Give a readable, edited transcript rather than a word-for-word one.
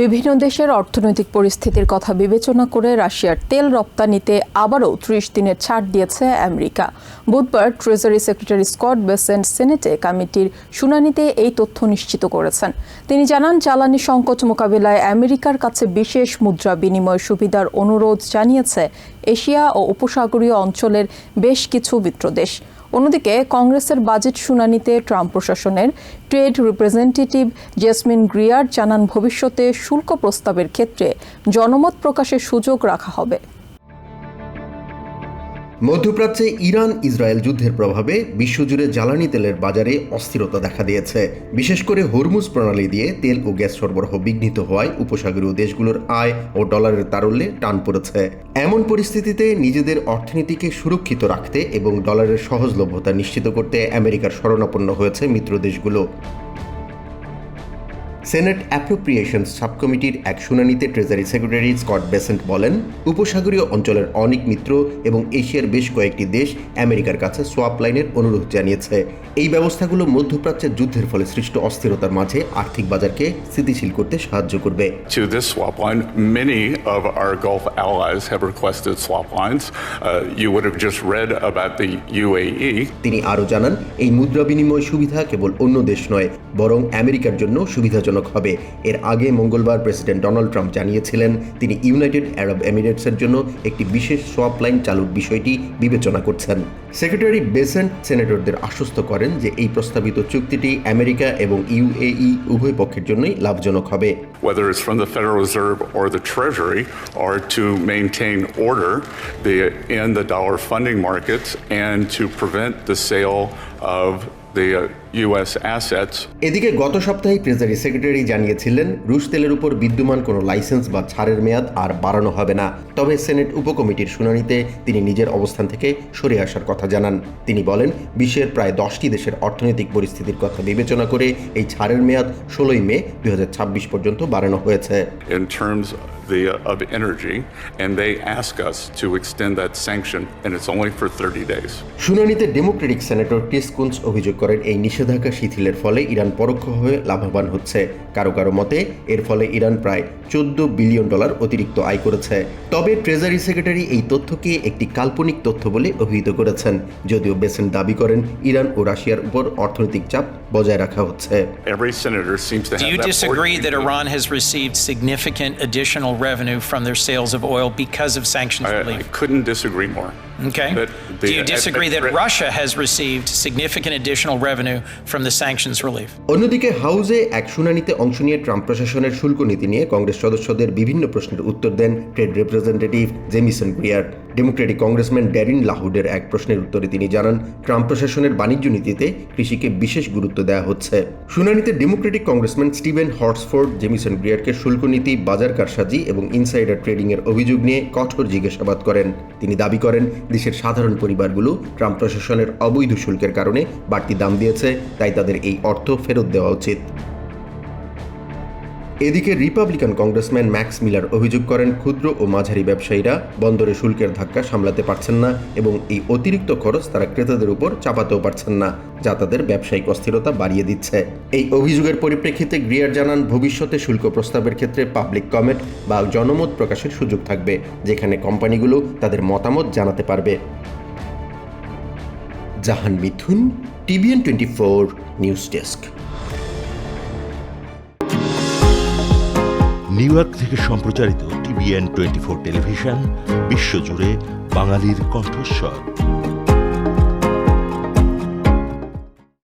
বিভিন্ন দেশের অর্থনৈতিক পরিস্থিতির কথা বিবেচনা করে রাশিয়ার তেল রপ্তানিতে আবারও ৩০ দিনের ছাড় দিয়েছে আমেরিকা। বুধবার ট্রেজারি সেক্রেটারি স্কট বেসেন্ট সেনেটে কমিটির শুনানিতে এই তথ্য নিশ্চিত করেছেন। তিনি জানান, জ্বালানি সংকট মোকাবিলায় আমেরিকার কাছে বিশেষ মুদ্রা বিনিময় সুবিধার অনুরোধ জানিয়েছে এশিয়া ও উপসাগরীয় অঞ্চলের বেশ কিছু মিত্রদেশ। অন্যদিকে কংগ্রেসের বাজেট শুনানিতে ট্রাম্প প্রশাসনের ট্রেড রিপ্রেজেন্টেটিভ জেসমিন গ্রিয়ার জানান, ভবিষ্যতে শুল্ক প্রস্তাবের ক্ষেত্রে জনমত প্রকাশের সুযোগ রাখা হবে। মধ্যপ্রাচ্যে ইরান ইসরায়েল যুদ্ধের প্রভাবে বিশ্বজুড়ে জ্বালানি তেলের বাজারে অস্থিরতা দেখা দিয়েছে। বিশেষ করে হরমুজ প্রণালী দিয়ে তেল ও গ্যাস সরবরাহ বিঘ্নিত হওয়ায় উপসাগরীয় দেশগুলোর আয় ও ডলারের তারল্যে টান পড়েছে। এমন পরিস্থিতিতে নিজেদের অর্থনীতিকে সুরক্ষিত রাখতে এবং ডলারের সহজলভ্যতা নিশ্চিত করতে আমেরিকার শরণাপন্ন হয়েছে মিত্র দেশগুলো। সেনেট অ্যাপ্রোপ্রিয়েশনস সাবকমিটির এক শুনানিতে ট্রেজারি সেক্রেটারি স্কট বেসেন্ট বলেন, উপসাগরীয় অঞ্চলের অনেক মিত্র এবং এশিয়ার বেশ কয়েকটি দেশ আমেরিকার কাছে সোয়াপ লাইনের অনুরোধ জানিয়েছে। এই ব্যবস্থাগুলো মধ্যপ্রাচ্যের যুদ্ধের ফলে সৃষ্ট অস্থিরতার মাঝে আর্থিক বাজারকে স্থিতিশীল করতে সাহায্য করবে। To this swap line, many of our Gulf allies have requested swap lines. You would have just read about the UAE. তিনি আরও জানান, এই মুদ্রা বিনিময় সুবিধা কেবল অন্য দেশ নয়, বরং আমেরিকার জন্য সুবিধাজনক হবে। এর আগে মঙ্গলবার প্রেসিডেন্ট ডোনাল্ড ট্রাম্প জানিয়েছিলেন, তিনি ইউনাইটেড আরব এমিরেটসের জন্য একটি বিশেষ সোয়াপ লাইন চালুর বিষয়টি বিবেচনা করছেন। সেক্রেটারি বেসেন্ট সেনেটরদের আশ্বস্ত করেন যে এই প্রস্তাবিত চুক্তিটি আমেরিকা এবং ইউএই উভয় পক্ষের জন্যই লাভজনক হবে। Whether it's from the Federal Reserve or the Treasury, are to maintain order in the dollar funding markets and to prevent the sale of the US assets. এদিকে গত সপ্তাহে ট্রেজারি সেক্রেটারি জানিয়েছিলেন, রুশ তেলের উপর বিদ্যমান কোনো লাইসেন্স বা ছাড়ের মেয়াদ আর বাড়ানো হবে না। তবে সেনেট উপকমিটির শুনানিতে তিনি নিজের অবস্থান থেকে সরে আসার কথা জানান। তিনি বলেন, বিশ্বের প্রায় 10টি দেশের অর্থনৈতিক পরিস্থিতির কথা বিবেচনা করে এই ছাড়ের মেয়াদ 16 মে 2026 পর্যন্ত বাড়ানো হয়েছে। In terms of energy, and they ask us to extend that sanction, and it's only for 30 days. শুনানিতে ডেমোক্রেটিক সেনেটর ক্রিস কুনস অভিযোগ করেন, এই নিষেধাজ্ঞা শিথিলের ফলে ইরান পরোক্ষভাবে লাভবান হচ্ছে। কারো কারো মতে এর ফলে ইরান প্রায় $14 বিলিয়ন অতিরিক্ত আয় করেছে। তবে ট্রেজারি সেক্রেটারি এই তথ্যকে একটি কাল্পনিক তথ্য বলে অভিহিত করেছেন, যদিও বেসেন্ট দাবি করেন ইরান ও রাশিয়ার উপর অর্থনৈতিক চাপ বজায় রাখা হচ্ছে। Every senator seems to have. Do you disagree that Iran has received significant additional revenue from their sales of oil because of sanctions relief? I couldn't disagree more. Okay. Do you disagree that Russia has received significant additional revenue from the sanctions relief? অন্যদিকে হাউসে এক শুনানিতে অংশ নিয়ে Trump প্রশাসনের শুল্ক নীতি নিয়ে কংগ্রেস সদস্যদের বিভিন্ন প্রশ্নের উত্তর দেন trade representative Jamieson Greer. Democratic congressman Darin লাহুডের এক প্রশ্নের উত্তরে তিনি জানান, ট্রাম্প প্রশাসনের বাণিজ্য নীতিতে কৃষিকে বিশেষ গুরুত্ব দেওয়া হচ্ছে। শুনানিতে ডেমোক্রেটিক কংগ্রেসম্যান স্টিভেন হর্সফোর্ড জেমিসন গ্রিয়ারকে শুল্ক নীতি, বাজার কারসাজি এবং ইনসাইডার ট্রেডিং এর অভিযোগ নিয়ে কঠোর জিজ্ঞাসাবাদ করেন। তিনি দাবি করেন, দেশের সাধারণ পরিবারগুলো ট্রাম্প প্রশাসনের অবৈধ শুল্কের কারণে বাড়তি দাম দিয়েছে, তাই তাদের এই অর্থ ফেরত দেওয়া উচিত। এদিকে রিপাবলিকান কংগ্রেসম্যান ম্যাক্স মিলার অভিযোগ করেন, ক্ষুদ্র ও মাঝারি ব্যবসায়ীরা বন্দরে শুল্কের ধাক্কা সামলাতে পারছেন না এবং এই অতিরিক্ত খরচ তারা ক্রেতাদের উপর চাপাতেও পারছেন না, যা তাদের ব্যবসায়িক অস্থিরতা বাড়িয়ে দিচ্ছে। এই অভিযোগের পরিপ্রেক্ষিতে গ্রিয়ার জানান, ভবিষ্যতে শুল্ক প্রস্তাবের ক্ষেত্রে পাবলিক কমেন্ট বা জনমত প্রকাশের সুযোগ থাকবে, যেখানে কোম্পানিগুলো তাদের মতামত জানাতে পারবে। জাহান মিথুন, TVN 24 news desk. New York থেকে সম্প্রচারিত TVN 24 টেলিভিশন বিশ্বজুড়ে বাঙালির কণ্ঠস্বর।